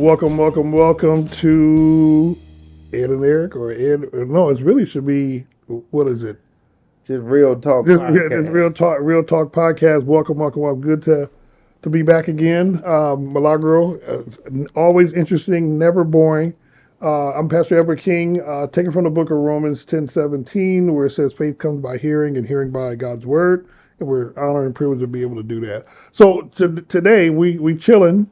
welcome to Ed and Eric, or Ed. No, it really should be, what is it? Just real talk This podcast. real talk podcast. Welcome. Good to be back again. Milagro, always interesting, never boring. I'm Pastor Edward King, taken from the book of Romans 10:17, where it says faith comes by hearing and hearing by God's word. And we're honored and privileged to be able to do that. So today we chilling.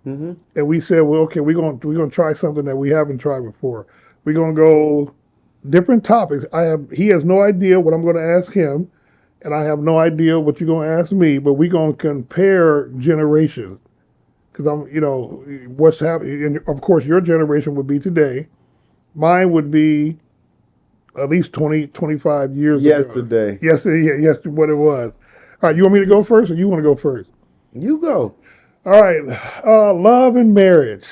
Hmm. And we said, well, okay, we're gonna try something that we haven't tried before. We're gonna go different topics. He has no idea what I'm gonna ask him, and I have no idea what you're gonna ask me. But we're gonna compare generations because what's happening. And of course, your generation would be today. Mine would be at least 20, 25 years ago. Yesterday. Yes, what it was. All right, you want me to go first, or you want to go first? You go. All right, love and marriage.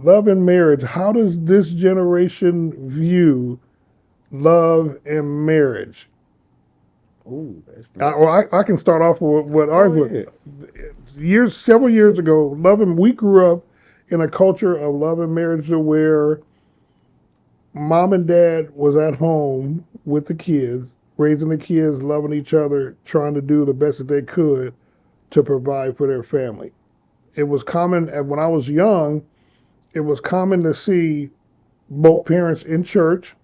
Love and marriage. How does this generation view love and marriage? Ooh, that's I can start off with what ours Go was. ahead. Several years ago, we grew up in a culture of love and marriage where mom and dad was at home with the kids, raising the kids, loving each other, trying to do the best that they could to provide for their family. It was common, and when I was young, it was common to see both parents in church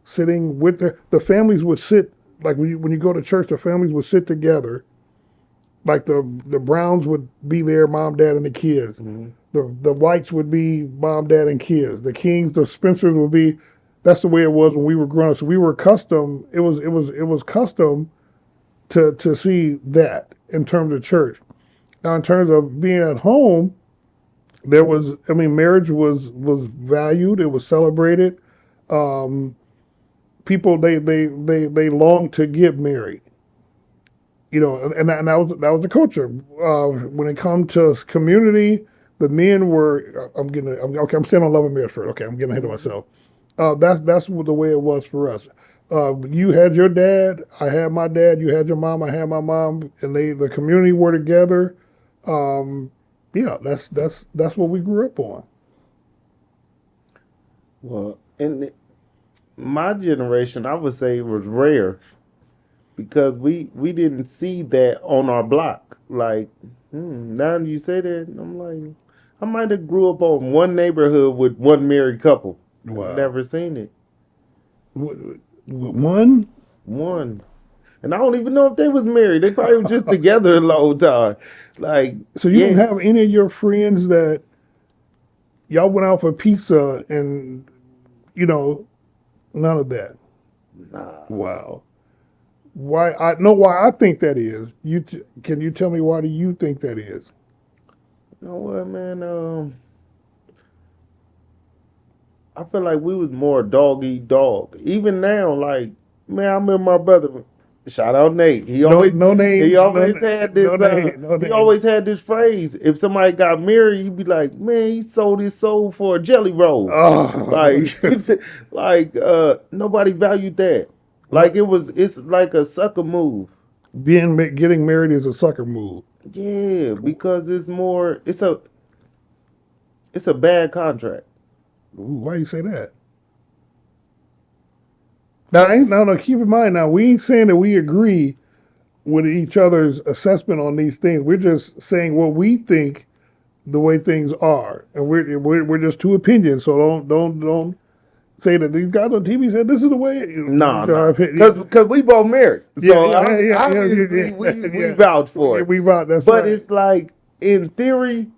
sitting with the families would sit, like when you go to church, the families would sit together, like the Browns would be there, mom, dad, and the kids. Hmm. The Whites would be mom, dad, and kids. The Kings, the Spencers would be. That's the way it was when we were growing up. So we were accustomed. It was custom to see that in terms of church. Now, in terms of being at home, marriage was valued. It was celebrated. Um, People they long to get married. And that was the culture. When it comes to community, the men were. Okay. I'm staying on love and marriage first. Okay, I'm getting ahead of Hmm. myself. That's the way it was for us. You had your dad, I had my dad. You had your mom, I had my mom, and the community were together. Um, yeah, that's what we grew up on. Well, in my generation, I would say it was rare because we didn't see that on our block. Like, now you say that, I'm like, I might have grew up on one neighborhood with one married couple. I've Wow. never seen it. One. One. And I don't even know if they was married. They probably was just together the whole time. Like, So you don't yeah, have any of your friends that y'all went out for pizza and none of that. nah. Wow. Why? I know why I think that is. Can you tell me why do you think that is? You know what, man? I feel like we was more dog eat dog. Even now, like, man, I remember my brother. Shout out Nate. He No, always no he names, always had no this. name, no He name. always had this phrase. If somebody got married, he'd be like, "Man, he sold his soul for a jelly roll." Oh, Like, like nobody valued that. Like what? it's like a sucker move. Getting married is a sucker move. Yeah, because it's a bad contract. Ooh, why do you say that? Now, no. Keep in mind, now we ain't saying that we agree with each other's assessment on these things. We're just saying what we think the way things are, and we're just two opinions. So don't say that these guys on TV said this is the way. No, It's our no, opinion. because we both married, Yeah, so yeah, yeah, yeah, obviously yeah, we yeah. vouch for Yeah, it. we right. That's But right. it's like in theory,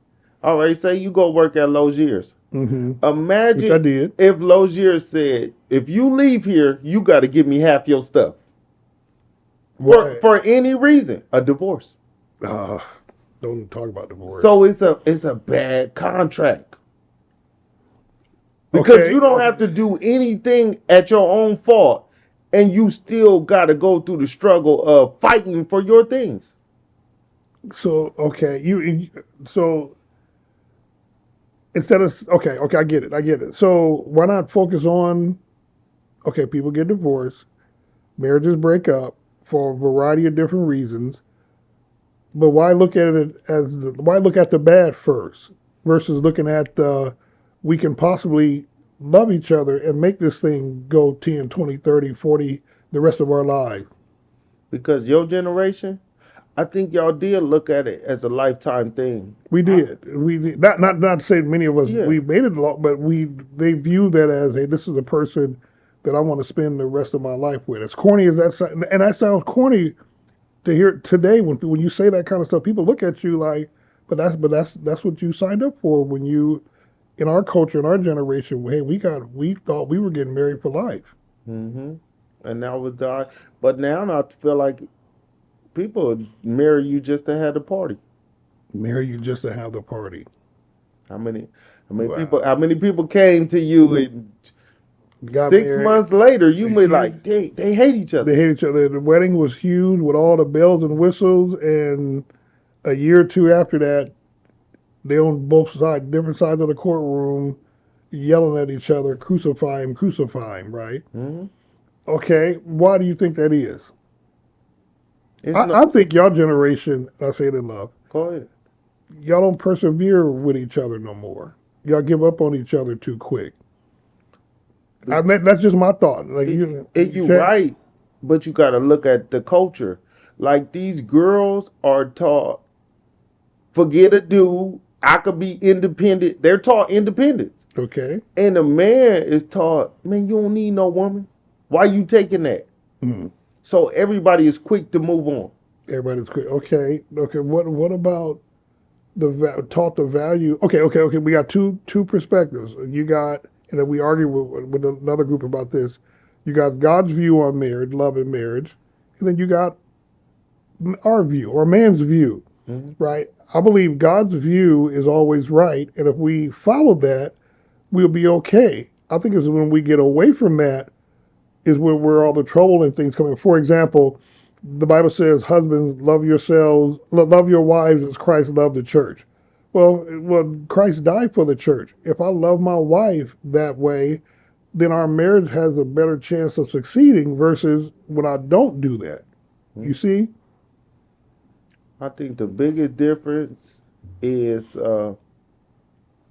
all right. Say you go work at Logier's. Which I Imagine did. if Logier said, "If you leave here, you got to give me half your stuff for Why? any reason, a divorce." Uh, don't talk about divorce. So it's a bad contract because Okay. you don't have to do anything at your own fault, and you still got to go through the struggle of fighting for your things. So okay, so instead of okay, I get it. So why not focus on okay, people get divorced, marriages break up for a variety of different reasons, but why look at it as why look at the bad first? versus looking at we can possibly love each other and make this thing go 10, 20, 30, 40 the rest of our lives. Because your generation, I think y'all did look at it as a lifetime thing. We did. We did. Not to say many of us Yeah. we made it a lot, but they view that as, hey, this is a person that I want to spend the rest of my life with. As corny as that sounds, and that sounds corny to hear today when you say that kind of stuff. People look at you like, but that's what you signed up for when you, in our culture, in our generation. Hey, we thought we were getting married for life. Hmm. And that was the. But now I feel like people would marry you just to have the party. Marry you just to have the party. How many? How many Wow. people? How many people came to you and Got 6 married. months later you be Huge. like, they hate each other. They hate each other. The wedding was huge with all the bells and whistles, and a year or two after that, they on both sides, different sides of the courtroom, yelling at each other, crucify him, right? Hmm. Okay, why do you think that is? It's I not. think y'all generation, I say it in love, Go ahead. y'all don't persevere with each other no more. Y'all give up on each other too quick. That's just my thought. Like You can't- right, but you got to look at the culture. Like these girls are taught, forget a dude. I could be independent. They're taught independence, Okay. and the man is taught, man, you don't need no woman. Why you taking that? Mm. So everybody is quick to move on. Everybody's quick. Okay. Okay. What about taught the value? Okay. We got two perspectives. You got, and then we argue with another group about this. You got God's view on marriage, love and marriage, and then you got our view or man's view, Mhm. right? I believe God's view is always right, and if we follow that, we'll be okay. I think it's when we get away from that is where all the trouble and things come in. For example, the Bible says, "Husbands, love yourselves, love your wives as Christ loved the church." Well, Christ died for the church. If I love my wife that way, then our marriage has a better chance of succeeding versus when I don't do that. You see? I think the biggest difference is,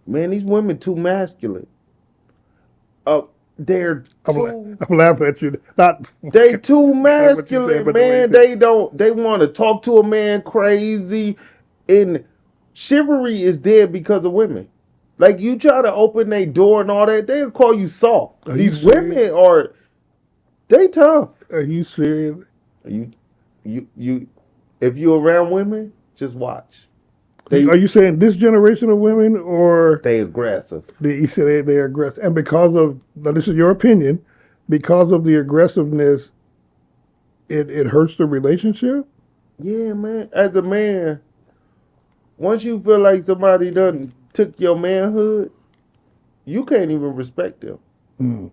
man, these women too masculine. They're too. I'm laughing at you. Not They too what you said, masculine, but the way you man. said- They don't. They want to talk to a man crazy, and chivalry is dead because of women. Like you try to open their door and all that, they'll call you soft. Are you These serious? women are, they tough. Are you serious? You, you. If you're around women, just watch. They Are you saying this generation of women, or they aggressive. you said they're aggressive? And because of now, this is your opinion, because of the aggressiveness, it hurts the relationship. Yeah, man. As a man, once you feel like somebody done took your manhood, you can't even respect them. Mm.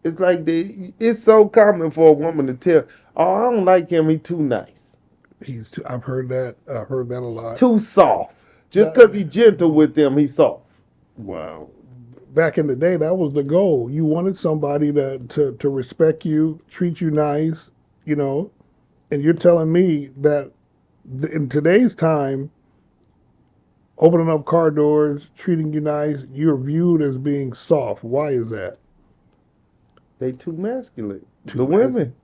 It's like it's so common for a woman to tell, "Oh, I don't like him. He too nice, He's too, I've heard that. I've heard that a lot. too soft. Just because he's gentle with them, he's soft." Wow. Back in the day, that was the goal. You wanted somebody to respect you, treat you nice, you know. And you're telling me that in today's time, opening up car doors, treating you nice, you're viewed as being soft. Why is that? They too masculine. Too The women.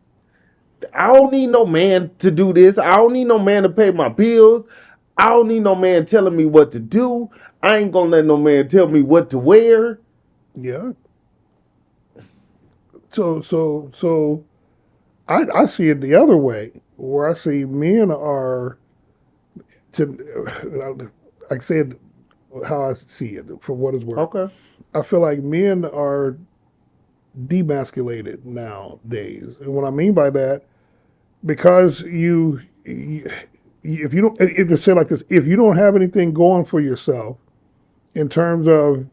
I don't need no man to do this. I don't need no man to pay my bills. I don't need no man telling me what to do. I ain't gonna let no man tell me what to wear. Yeah. So I see it the other way, where I see men are I said how I see it for what it's worth. Okay. I feel like men are demasculated nowadays. And what I mean by that, because if you don't, it just say like this, if you don't have anything going for yourself in terms of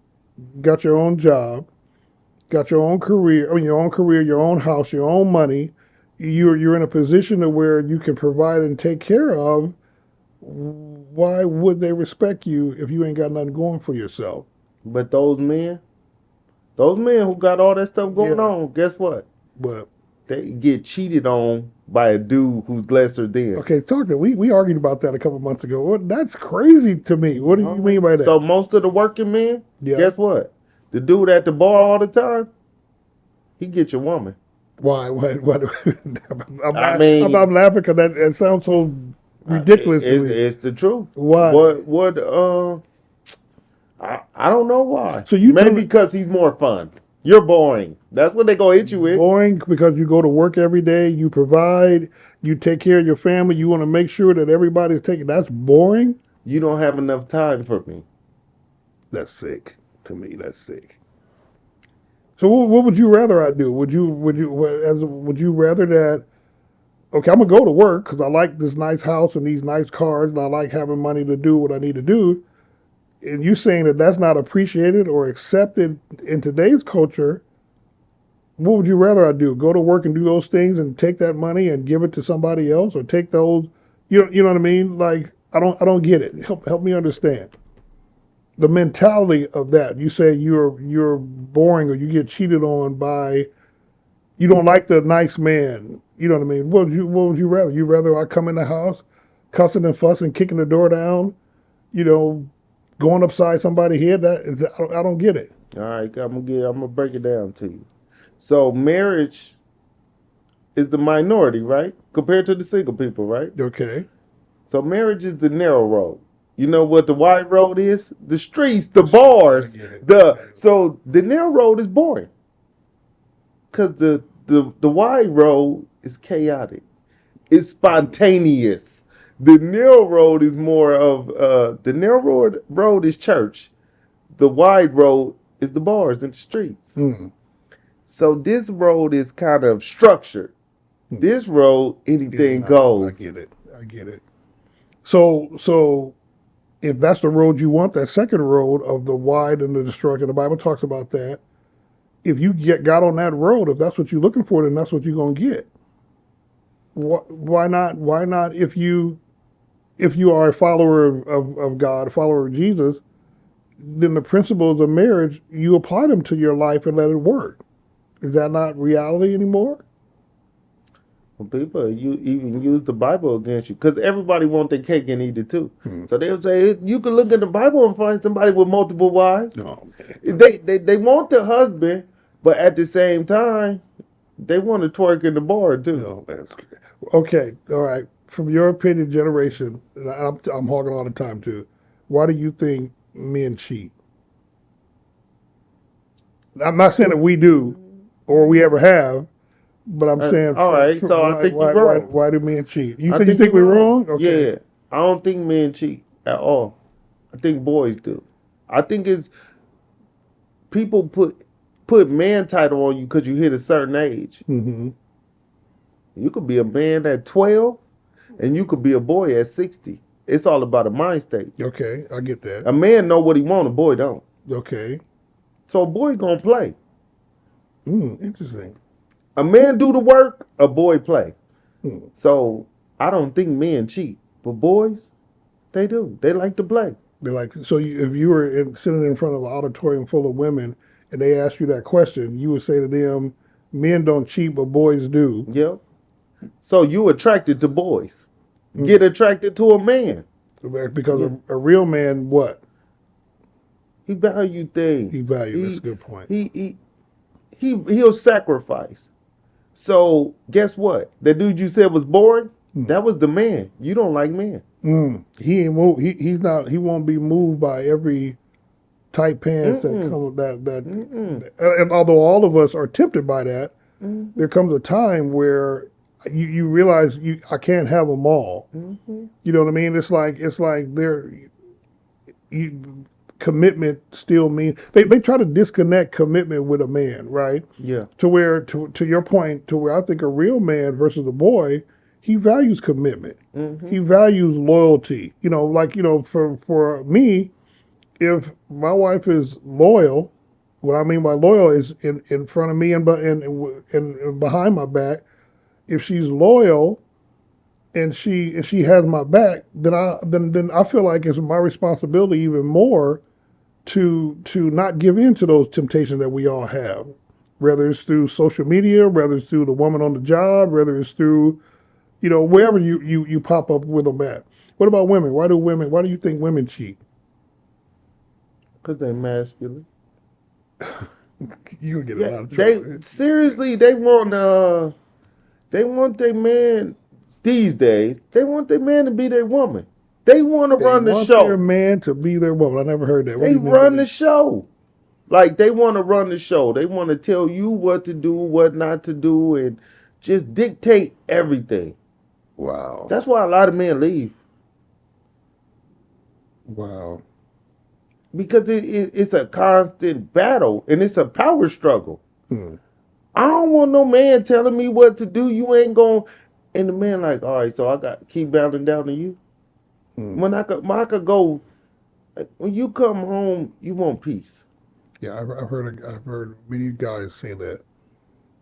got your own job, got your own career, your own house, your own money, you're in a position to where you can provide and take care of. Why would they respect you if you ain't got nothing going for yourself? But those men who got all that stuff going Yeah. on, guess what? But they get cheated on by a dude who's lesser than. Okay, talk to we argued about that a couple months ago. That's crazy to me. What do you mean by that? So most of the working men, Yeah. guess what? The dude at the bar all the time, he get your woman. Why? What? I mean- I'm laughing because that sounds so ridiculous to me. It's the truth. Why? What? I don't know why. So you maybe tell- because he's more fun. You're boring. That's what they gonna hit you with. Boring because you go to work every day, you provide, you take care of your family, you want to make sure that everybody's taken. That's boring. You don't have enough time for me. That's sick. To me, that's sick. So what would you rather I do? Would you rather that? Okay, I'm gonna go to work because I like this nice house and these nice cars, and I like having money to do what I need to do. And you saying that that's not appreciated or accepted in today's culture? What would you rather I do? Go to work and do those things and take that money and give it to somebody else, or take those? You know what I mean? Like I don't get it. Help me understand the mentality of that. You say you're boring or you get cheated on by, you don't like the nice man. You know what I mean? What would you rather? You rather I come in the house, cussing and fussing, kicking the door down, going upside somebody's head? I don't get it. All right, I'm gonna break it down to you. So marriage is the minority, right? Compared to the single people, right? Okay. So marriage is the narrow road. You know what the wide road is? The streets, the bars, I get it. so the narrow road is boring. Cause the wide road is chaotic. It's spontaneous. The narrow road is more of the narrow road is church. The wide road is the bars and the streets. Mm. So this road is kind of structured. This road, anything goes. I get it. So if that's the road you want, that second road of the wide and the destruction, the Bible talks about that. If you got on that road, if that's what you're looking for, then that's what you're gonna get. Why not? Why not? If you are a follower of God, a follower of Jesus, then the principles of marriage, you apply them to your life and let it work. Is that not reality anymore? Well, people you even use the Bible against you because everybody want their cake and eat it too. So they'll say you can look at the Bible and find somebody with multiple wives. No, man. They want the husband, but at the same time, they want to twerk in the bar too. No, that's okay. All right. From your opinion, generation, and I'm hogging all the time too. Why do you think men cheat? I'm not saying that we do or we ever have, but I'm saying. all right, so I think you're wrong. Why do men cheat? You I think you're we're wrong? Okay. Yeah, I don't think men cheat at all. I think boys do. I think it's people put man title on you because you hit a certain age. Mm-hmm. You could be a man at 12, and you could be a boy at 60. It's all about a mind state. Okay, I get that. A man know what he want, a boy don't. Okay. So a boy gonna play. Interesting. A man do the work, a boy play. Hmm. So I don't think men cheat, but boys, they do. They like to play. They're like, so if you were sitting in front of an auditorium full of women and they asked you that question, you would say to them, men don't cheat, but boys do. Yep. So you attracted to boys. Get attracted to a man. Because a real man, what? He value things. He values. That's a good point. He'll sacrifice. So guess what? That dude you said was boring. That was the man. You don't like men. He ain't move. He's not. He won't be moved by every tight pants that come that. And although all of us are tempted by that, there comes a time where you realize I can't have them all. You know what I mean? It's like commitment still means they try to disconnect commitment with a man, right? Yeah. To where to your point, to where I think a real man versus a boy, he values commitment. He values loyalty. For me, if my wife is loyal, what I mean by loyal is in front of me and behind my back. If she's loyal and she has my back, then I feel like it's my responsibility even more to not give in to those temptations that we all have. whether it's through social media, whether it's through the woman on the job, whether it's through, wherever you pop up with them at. What about women? Why do you think women cheat? Because they're masculine. You get a lot of They trouble. seriously, they want their man these days. They want their man to be their woman. They want to They run the want their show. man to be their woman. I never heard that. What They do you mean run by the that? show. Like they want to run the show. They want to tell you what to do, what not to do, and just dictate everything. Wow. That's why a lot of men leave. Wow. Because it's a constant battle and it's a power struggle. Hmm. I don't want no man telling me what to do. You ain't going. And the man like, all right, so I got to keep bowing down to you. When I could go, like, when you come home, you want peace. Yeah, I've heard many guys say that.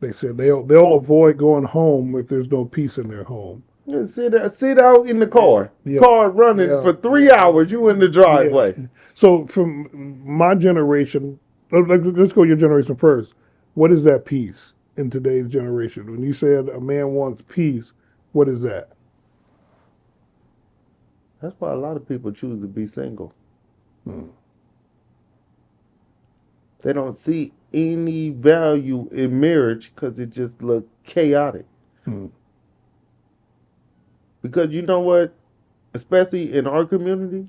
They said they'll avoid going home if there's no peace in their home. Just sit out in the car. Yeah. Car running Yeah. for 3 hours. You in the driveway. Yeah. So from my generation, let's go your generation first. What is that peace in today's generation? When you said a man wants peace, what is that? That's why a lot of people choose to be single. They don't see any value in marriage because it just looks chaotic. Hmm. Because you know what? Especially in our community,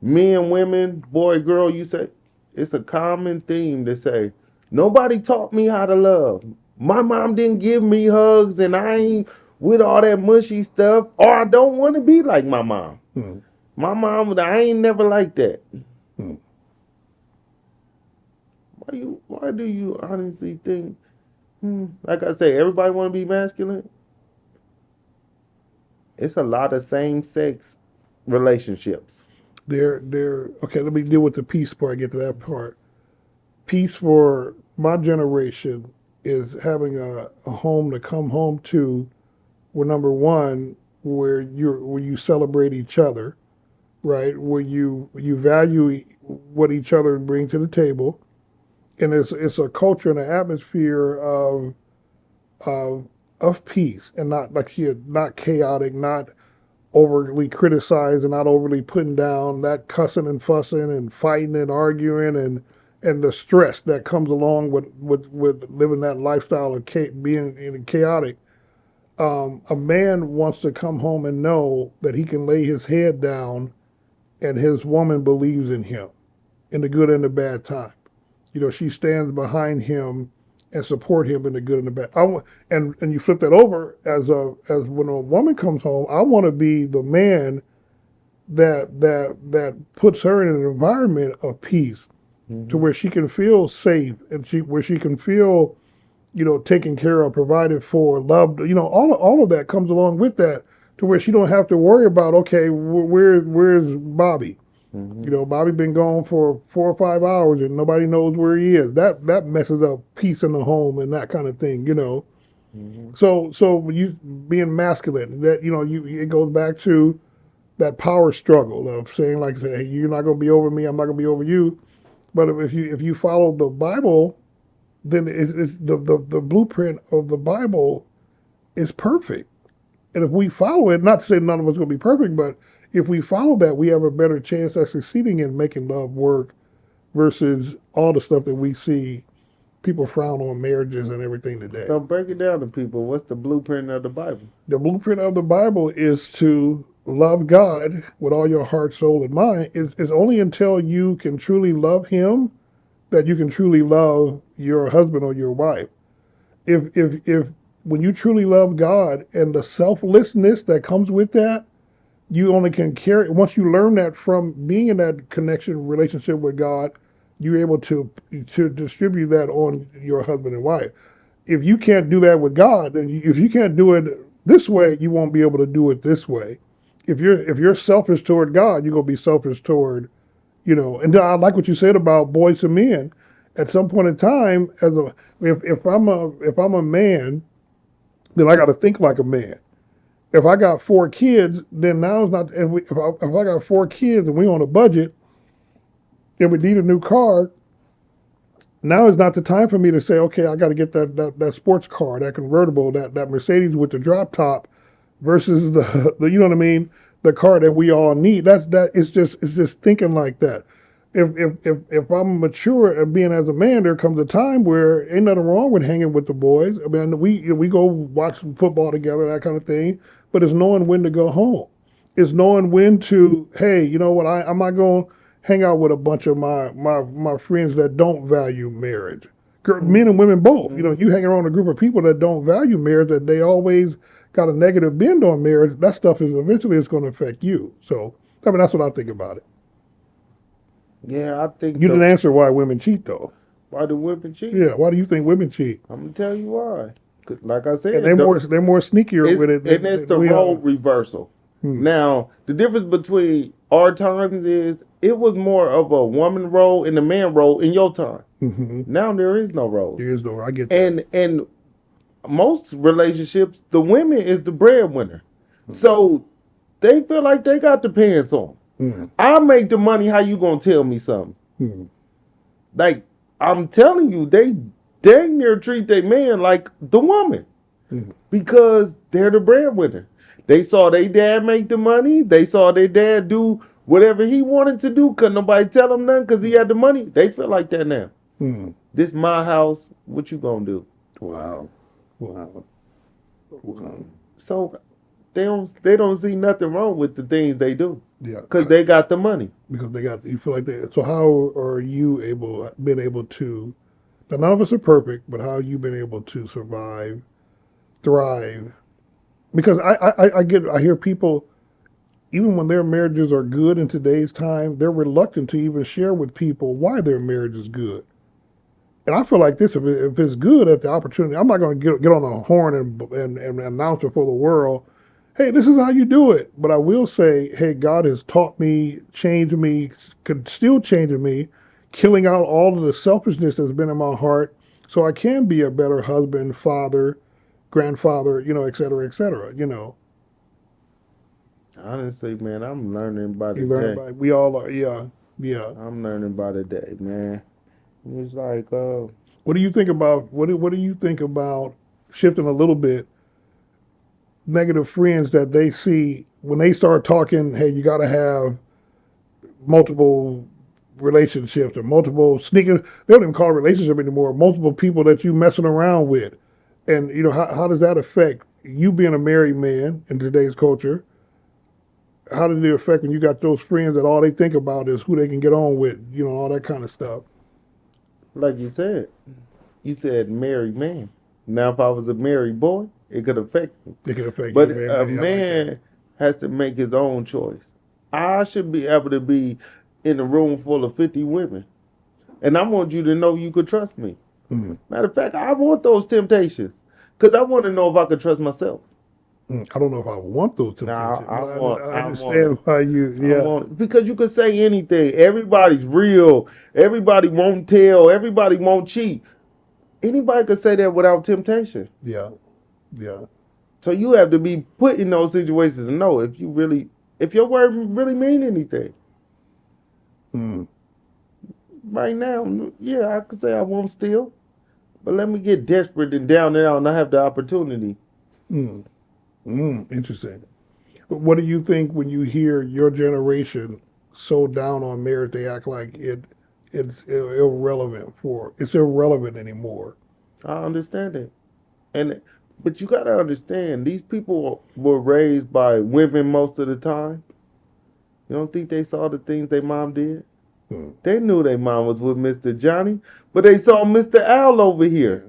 men, women, boy, girl, you say, it's a common theme to say, nobody taught me how to love. My mom didn't give me hugs and I ain't with all that mushy stuff, or I don't want to be like my mom. Hmm. My mom, I ain't never like that. Hmm. Why do you honestly think, like I say, everybody want to be masculine? It's a lot of same-sex relationships. They're okay. Let me deal with the peace part. Get to that part. Peace for my generation is having a home to come home to, where number one, where you celebrate each other, right? Where you value what each other bring to the table, and it's a culture and an atmosphere of of peace, and not like not chaotic, not overly criticizing, not overly putting down, that cussing and fussing and fighting and arguing and the stress that comes along with living that lifestyle of being chaotic. A man wants to come home and know that he can lay his head down and his woman believes in him in the good and the bad time. She stands behind him and support him in the good and the bad. And you flip that over as when a woman comes home, I want to be the man that puts her in an environment of peace, to where she can feel safe and where she can feel, taken care of, provided for, loved. All of that comes along with that, to where she don't have to worry about, okay, where's Bobby? Bobby been gone for 4 or 5 hours and nobody knows where he is. That messes up peace in the home and that kind of thing. So when you being masculine, that it goes back to that power struggle of saying, like I said, hey, you're not gonna be over me, I'm not gonna be over you. But if you follow the Bible, then it's the blueprint of the Bible is perfect. And if we follow it, not to say none of us going to be perfect, but if we follow that, we have a better chance at succeeding in making love work versus all the stuff that we see people frown on marriages and everything today. So break it down to people. What's the blueprint of the Bible? The blueprint of the Bible is to love God with all your heart, soul, and mind. Is only until you can truly love Him that you can truly love your husband or your wife. If when you truly love God and the selflessness that comes with that, you only can carry. Once you learn that from being in that connection relationship with God, you're able to distribute that on your husband and wife. If you can't do that with God, and if you can't do it this way, you won't be able to do it this way. If you're selfish toward God, you're gonna be selfish toward, And I like what you said about boys and men. At some point in time, if I'm a man, then I got to think like a man. If I got 4 kids, then now it's not. If I got 4 kids and we on a budget and we need a new car, Now is not the time for me to say, okay, I got to get that sports car, that convertible, that Mercedes with the drop top, versus the you know what I mean, the car that we all need. It's just thinking like that. If I'm mature and being as a man, there comes a time where ain't nothing wrong with hanging with the boys. I mean, we go watch some football together, that kind of thing. But it's knowing when to go home. It's knowing when to, hey, you know what? I'm not going to hang out with a bunch of my friends that don't value marriage. Men and women both. You know, you hang around a group of people that don't value marriage, that they always got a negative bend on marriage. That stuff is eventually it's going to affect you. So, I mean, that's what I think about it. Yeah, I think You didn't answer why women cheat, though. why do women cheat? Yeah, why do you think women cheat? I'm gonna tell you why. 'Cause like I said, And they're more sneakier with it. and it's the we role are. reversal. Now, the difference between our times is it was more of a woman role and a man role in your time. Now there is no roles. There is no. I get that. And most relationships, the women is the breadwinner. So they feel like they got the pants on. I make the money, how you gonna tell me something? Like, I'm telling you, they dang near treat their man like the woman. Because they're the breadwinner. They saw their dad make the money. They saw their dad do whatever he wanted to do. Couldn't nobody tell him nothing because he had the money. They feel like that now. This my house. What you gonna do? Wow. So they don't see nothing wrong with the things they do Yeah. because they got the money. Because they got you feel like they. So how are you been able to? Now none of us are perfect, but how have you been able to survive, thrive? Because I hear people, even when their marriages are good in today's time, they're reluctant to even share with people why their marriage is good. And I feel like this: if it's good at the opportunity, I'm not going to get on a horn and announce it for the world. Hey, this is how you do it. But I will say, hey, God has taught me, changed me, could still changing me, killing out all of the selfishness that's been in my heart, so I can be a better husband, father, grandfather, et cetera, et cetera. Honestly, man, I'm learning by the You learn day. about we all are, yeah, yeah. I'm learning by the day, man. It's like, What do you think about what do you think about shifting a little bit? Negative friends that they see when they start talking, hey, you got to have multiple relationships or multiple sneaking. They don't even call it a relationship anymore. Multiple people that you messing around with, and how does that affect you being a married man in today's culture? How does it affect when you got those friends that all they think about is who they can get on with, all that kind of stuff? like you said married man. Now, if I was a married boy, it could affect me. It can affect But you, man. a Yeah, I like man that. has to make his own choice. I should be able to be in a room full of 50 women. And I want you to know you could trust me. Matter of fact, I want those temptations. Because I want to know if I could trust myself. I don't know if I want those Nah, temptations, I but want- I I understand why you. I Yeah, want- because you could say anything. Everybody's real. Everybody won't tell. Everybody won't cheat. Anybody could say that without temptation. yeah, yeah. So you have to be put in those situations to know if your word really mean anything. Right now, yeah, I could say I won't steal, but let me get desperate and down and out, and I have the opportunity. Interesting. But what do you think when you hear your generation so down on marriage? They act like it's irrelevant it's irrelevant anymore. I understand it, but you gotta understand these people were raised by women most of the time. You don't think they saw the things their mom did? They knew their mom was with Mr. Johnny, but they saw Mr. Al over here.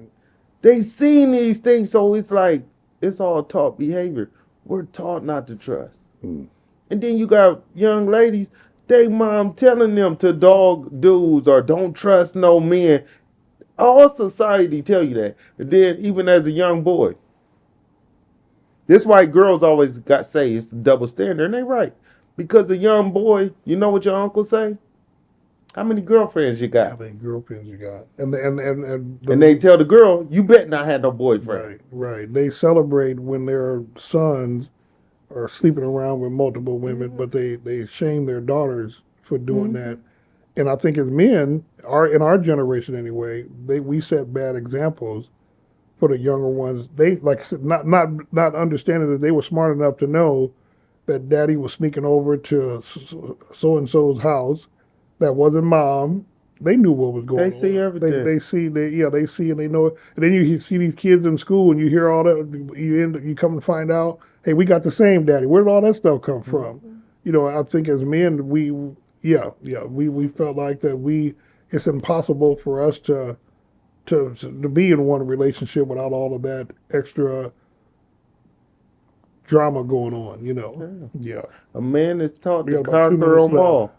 They seen these things, so it's like it's all taught behavior. We're taught not to trust. And then you got young ladies, they mom telling them to dog dudes or don't trust no men. All society tell you that. And then even as a young boy. This why girls always got say it's a double standard, and they right. Because a young boy, you know what your uncle say? How many girlfriends you How got? many girlfriends you got? And And they tell the girl, you bet not have no boyfriend. right. They celebrate when their sons are sleeping around with multiple women, but they shame their daughters for doing that. And I think as men, in our generation anyway, we set bad examples for the younger ones. They like I said, not understanding that they were smart enough to know that daddy was sneaking over to so and so's house. That wasn't mom. They knew what was They going see on. everything. They see they see and they know it. And then you see these kids in school and you hear all that. You come and find out, hey, we got the same daddy. Where did all that stuff come from? You know, I think as men, we felt like that it's impossible for us to be in one relationship without all of that extra drama going on, you know. Yeah. A man is taught We to got about 2 conquer minutes them left. all.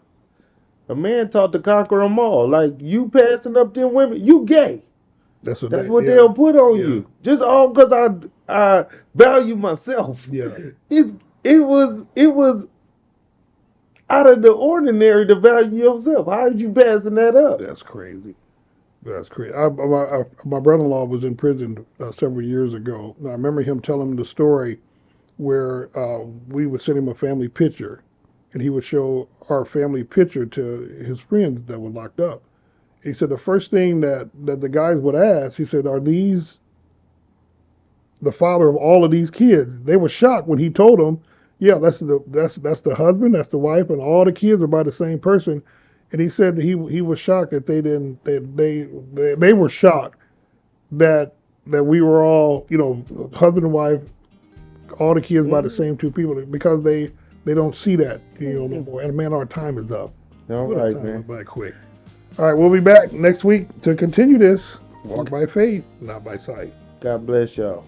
A man taught to conquer them all. Like you passing up them women, you gay. That's what That's what they'll put on Yeah. you. Just all because I value myself. Yeah. It was out of the ordinary to value yourself. How are you passing that up? That's crazy. That's crazy. My brother-in-law was in prison several years ago. And I remember him telling the story where we would send him a family picture, and he would show our family picture to his friends that were locked up. He said the first thing that the guys would ask, he said, "Are these the father of all of these kids?" They were shocked when he told them, "Yeah, that's the husband, that's the wife, and all the kids are by the same person." And he said he was shocked that they were shocked that we were all, you know, husband and wife, all the kids by the same two people, because they don't see that, you know, no more. And man, our time is up. All What a right, time man. went by quick. All right, we'll be back next week to continue this. Walk by faith, not by sight. God bless y'all.